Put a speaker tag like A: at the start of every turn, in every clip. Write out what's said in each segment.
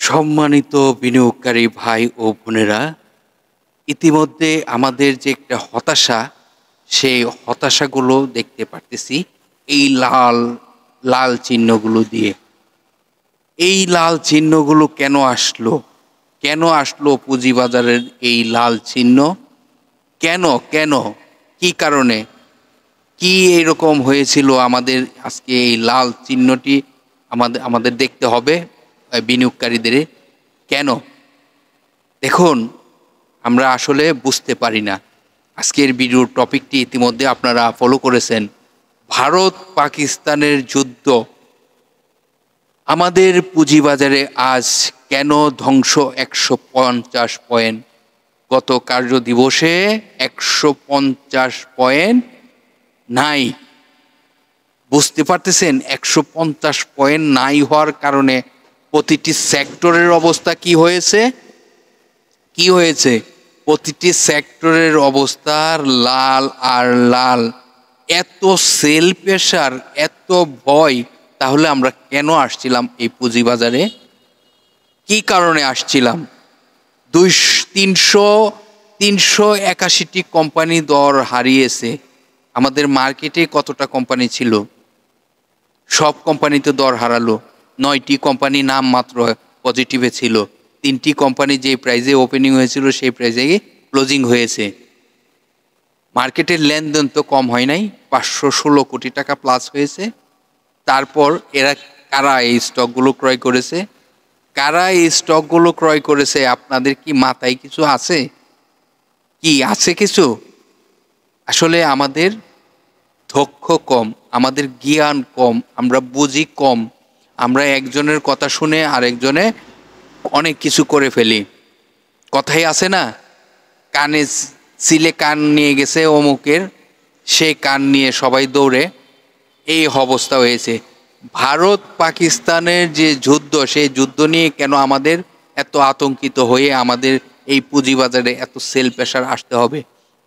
A: সম্মানিত বিনিয়োগকারী ভাই ও বোনেরা, ইতিমধ্যে আমাদের যে একটা হতাশা, সেই হতাশাগুলো দেখতে পারতেছি এই লাল লাল চিহ্নগুলো দিয়ে। এই লাল চিহ্নগুলো কেন আসলো? কেন আসলো পুঁজিবাজারের এই লাল চিহ্ন? কেন কেন কি কারণে? কি এরকম হয়েছিল আমাদের আজকে এই লাল চিহ্নটি আমাদের আমাদের দেখতে হবে বিনিয়োগকারীদের? কেন? দেখুন, আমরা আসলে বুঝতে পারি না। আজকের ভিডিওর টপিকটি ইতিমধ্যে আপনারা ফলো করেছেন। ভারত পাকিস্তানের যুদ্ধ আমাদের পুঁজিবাজারে আজ কেন ধ্বংস ১৫০ পয়েন্ট? গত কার্য দিবসে ১৫০ পয়েন্ট নাই। বুঝতে পারতেছেন? ১৫০ পয়েন্ট নাই হওয়ার কারণে প্রতিটি সেক্টরের অবস্থা কি হয়েছে? কি হয়েছে? প্রতিটি সেক্টরের অবস্থা লাল আর লাল। এত সেল প্রেশার, এত ভয়। তাহলে আমরা কেন আসছিলাম এই পুঁজিবাজারে? কি কারণে আসছিলাম? ৩৮১টি কোম্পানি দর হারিয়েছে। আমাদের মার্কেটে কতটা কোম্পানি ছিল? সব কোম্পানি তো দর হারালো। ৯টি কোম্পানি নাম মাত্র পজিটিভে ছিল। ৩টি কোম্পানি যে প্রাইজে ওপেনিং হয়েছিল সেই প্রাইজে ক্লোজিং হয়েছে। মার্কেটের লেনদেন তো কম হয় নাই, ৫১৬ কোটি টাকা প্লাস হয়েছে। তারপর এরা কারা এই স্টকগুলো ক্রয় করেছে? কারা এই স্টকগুলো ক্রয় করেছে? আপনাদের কি মাথায় কিছু আছে? কি আছে কিছু? আসলে আমাদের দক্ষ কম, আমাদের জ্ঞান কম, আমরা বুঝি কম। আমরা একজনের কথা শুনে আরেকজনে অনেক কিছু করে ফেলি। কথাই আছে না, কানে সিলে কান নিয়ে গেছে অমুকের, সেই কান নিয়ে সবাই দৌড়ে। এই অবস্থা হয়েছে। ভারত পাকিস্তানের যে যুদ্ধ, সেই যুদ্ধ নিয়ে কেন আমাদের এত আতঙ্কিত হয়ে আমাদের এই পুঁজিবাজারে এত সেল প্রেশার আসতে হবে?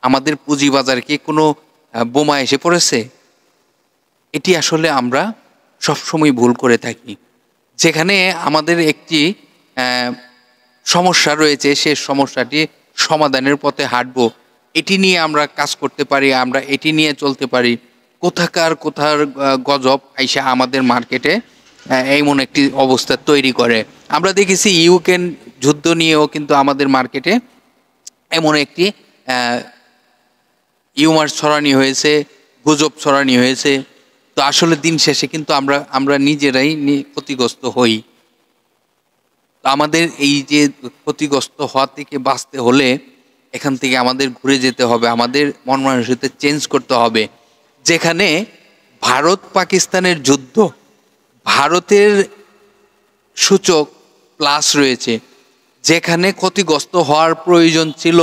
A: আমাদের পুঁজিবাজারে কি কোনো বোমা এসে পড়েছে? এটি আসলে আমরা সবসময় ভুল করে থাকি। যেখানে আমাদের একটি সমস্যা রয়েছে, সেই সমস্যাটি সমাধানের পথে হাঁটবো, এটি নিয়ে আমরা কাজ করতে পারি, আমরা এটি নিয়ে চলতে পারি। কোথার গজব আইসা আমাদের মার্কেটে এমন একটি অবস্থা তৈরি করে। আমরা দেখেছি ইউক্রেন যুদ্ধ নিয়েও কিন্তু আমাদের মার্কেটে এমন একটি ইউমার ছড়ানি হয়েছে, গুজব ছড়ানি হয়েছে। তো আসলে দিন শেষে কিন্তু আমরা নিজেরাই ক্ষতিগ্রস্ত হই। তো আমাদের এই যে ক্ষতিগ্রস্ত হওয়া থেকে বাঁচতে হলে এখান থেকে আমাদের ঘুরে যেতে হবে, আমাদের মন মানসিকতা চেঞ্জ করতে হবে। যেখানে ভারত পাকিস্তানের যুদ্ধ, ভারতের সূচক প্লাস রয়েছে, যেখানে ক্ষতিগ্রস্ত হওয়ার প্রয়োজন ছিল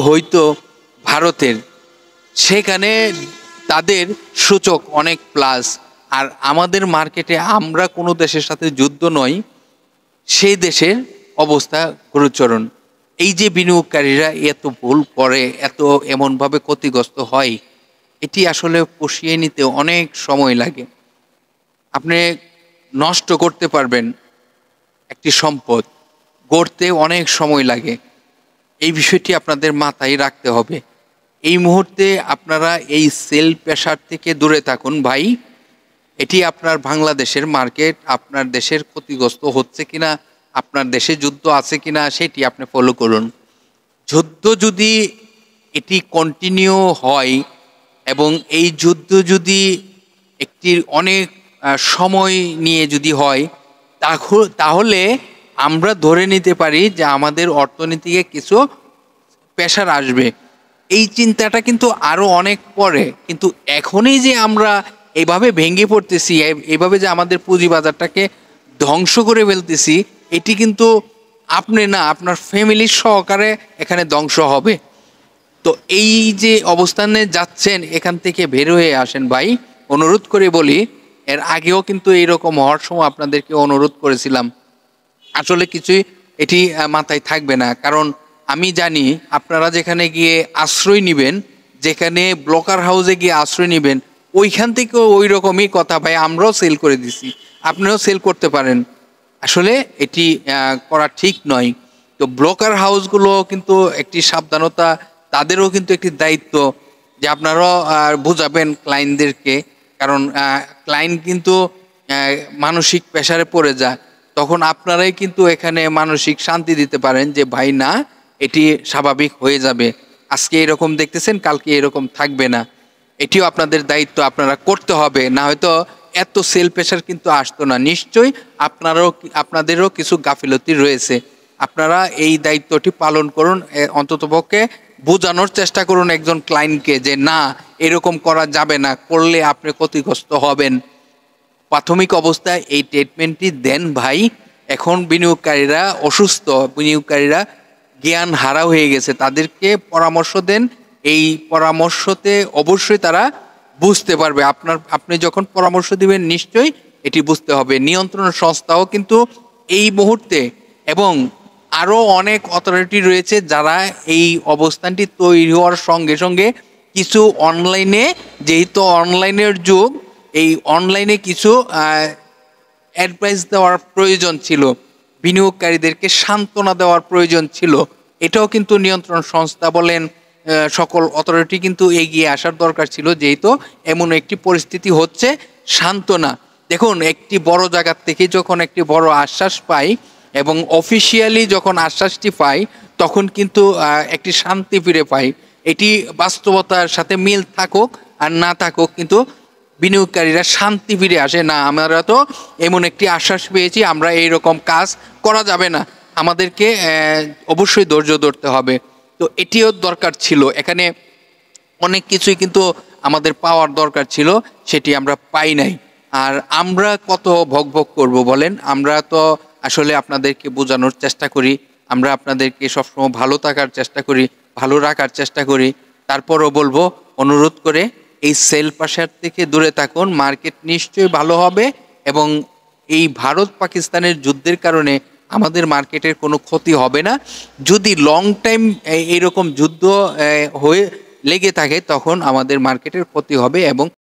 A: হয়তো ভারতের, সেখানে তাদের সূচক অনেক প্লাস। আর আমাদের মার্কেটে আমরা কোনো দেশের সাথে যুদ্ধ নয়, সেই দেশের অবস্থা গুরুচরণ। এই যে বিনিয়োগকারীরা এত ভুল করে, এত এমনভাবে ক্ষতিগ্রস্ত হয়, এটি আসলে পুষিয়ে নিতে অনেক সময় লাগে। আপনি নষ্ট করতে পারবেন একটি সম্পদ, গড়তে অনেক সময় লাগে। এই বিষয়টি আপনাদের মাথায় রাখতে হবে। এই মুহূর্তে আপনারা এই সেল প্রেশার থেকে দূরে থাকুন ভাই। এটি আপনার বাংলাদেশের মার্কেট, আপনার দেশের ক্ষতিগ্রস্ত হচ্ছে কিনা, আপনার দেশে যুদ্ধ আছে কিনা, সেটি আপনি ফলো করুন। যুদ্ধ যদি এটি কন্টিনিউ হয় এবং এই যুদ্ধ যদি একটি অনেক সময় নিয়ে যদি হয়, তাহলে আমরা ধরে নিতে পারি যে আমাদের অর্থনীতিকে কিছু প্রেশার আসবে। এই চিন্তাটা কিন্তু আরো অনেক পরে, কিন্তু এখনই যে আমরা এভাবে ভেঙে পড়তেছি, এভাবে যে আমাদের পুঁজিবাজারটাকে ধ্বংস করে ফেলতেছি, এটি কিন্তু আপনি না, আপনার ফ্যামিলির সহকারে এখানে ধ্বংস হবে। তো এই যে অবস্থানে যাচ্ছেন, এখান থেকে বের হয়ে আসেন ভাই। অনুরোধ করে বলি, এর আগেও কিন্তু এইরকম হওয়ার সময় আপনাদেরকে অনুরোধ করেছিলাম। আসলে কিছুই এটি মাথায় থাকবে না, কারণ আমি জানি আপনারা যেখানে গিয়ে আশ্রয় নেবেন, যেখানে ব্রোকার হাউসে গিয়ে আশ্রয় নেবেন, ওইখান থেকেও ওই রকমই কথা, ভাই আমরাও সেল করে দিছি, আপনিও সেল করতে পারেন। আসলে এটি করা ঠিক নয়। তো ব্রোকার হাউসগুলো কিন্তু একটি সাবধানতা, তাদেরও কিন্তু একটি দায়িত্ব যে আপনারাও বুঝাবেন ক্লায়েন্টদেরকে। কারণ ক্লায়েন্ট কিন্তু মানসিক প্রেসারে পড়ে যায়, তখন আপনারাই কিন্তু এখানে মানসিক শান্তি দিতে পারেন যে ভাই না, এটি স্বাভাবিক হয়ে যাবে, আজকে এরকম দেখতেছেন কালকে এরকম থাকবে না। এটিও আপনাদের দায়িত্ব, আপনারা করতে হবে, না হয়তো এত সেল প্রেশার কিন্তু আসতো না। নিশ্চয়ই আপনাদেরও কিছু গাফিলতি রয়েছে, আপনারা এই দায়িত্বটি পালন করুন। অন্ততপক্ষে বোঝানোর চেষ্টা করুন একজন ক্লায়েন্টকে যে না, এরকম করা যাবে না, করলে আপনি ক্ষতিগ্রস্ত হবেন। প্রাথমিক অবস্থায় এই ট্রিটমেন্টটি দেন ভাই। এখন বিনিয়োগকারীরা অসুস্থ, বিনিয়োগকারীরা জ্ঞান হারা হয়ে গেছে, তাদেরকে পরামর্শ দেন। এই পরামর্শতে অবশ্যই তারা বুঝতে পারবে। আপনি যখন পরামর্শ দিবেন নিশ্চয়ই এটি বুঝতে হবে। নিয়ন্ত্রণ সংস্থাও কিন্তু এই মুহূর্তে, এবং আরও অনেক অথরিটি রয়েছে যারা এই অবস্থানটি তৈরি হওয়ার সঙ্গে সঙ্গে কিছু অনলাইনে, যেহেতু অনলাইনের যুগ, এই অনলাইনে কিছু অ্যাডভাইস দেওয়ার প্রয়োজন ছিল, বিনিয়োগকারীদেরকে সান্ত্বনা দেওয়ার প্রয়োজন ছিল। এটাও কিন্তু নিয়ন্ত্রণ সংস্থা বলেন, সকল অথরিটি কিন্তু এগিয়ে আসার দরকার ছিল, যেহেতু এমন একটি পরিস্থিতি হচ্ছে। সান্ত্বনা, দেখুন একটি বড় জায়গার থেকে যখন একটি বড় আশ্বাস পাই এবং অফিসিয়ালি যখন আশ্বাসটি পাই, তখন কিন্তু একটি শান্তি ফিরে পাই। এটি বাস্তবতার সাথে মিল থাকুক আর না থাকুক, কিন্তু বিনিয়োগকারীরা শান্তি ফিরে আসে। না, আমরা তো এমন একটি আশ্বাস পেয়েছি, আমরা এইরকম কাজ করা যাবে না, আমাদেরকে অবশ্যই ধৈর্য ধরতে হবে। তো এটিও দরকার ছিল, এখানে অনেক কিছুই কিন্তু আমাদের পাওয়ার দরকার ছিল, সেটি আমরা পাই নাই। আর আমরা কত ভোগ করব বলেন? আমরা তো আসলে আপনাদেরকে বোঝানোর চেষ্টা করি, আমরা আপনাদেরকে সবসময় ভালো থাকার চেষ্টা করি, ভালো রাখার চেষ্টা করি। তারপরও বলবো, অনুরোধ করে এই সেল প্রেসার থেকে দূরে থাকুন, মার্কেট নিশ্চয়ই ভালো হবে। এবং এই ভারত পাকিস্তানের যুদ্ধের কারণে আমাদের মার্কেটের কোনো ক্ষতি হবে না। যদি লং টাইম এইরকম যুদ্ধ হয়ে লেগে থাকে, তখন আমাদের মার্কেটের ক্ষতি হবে এবং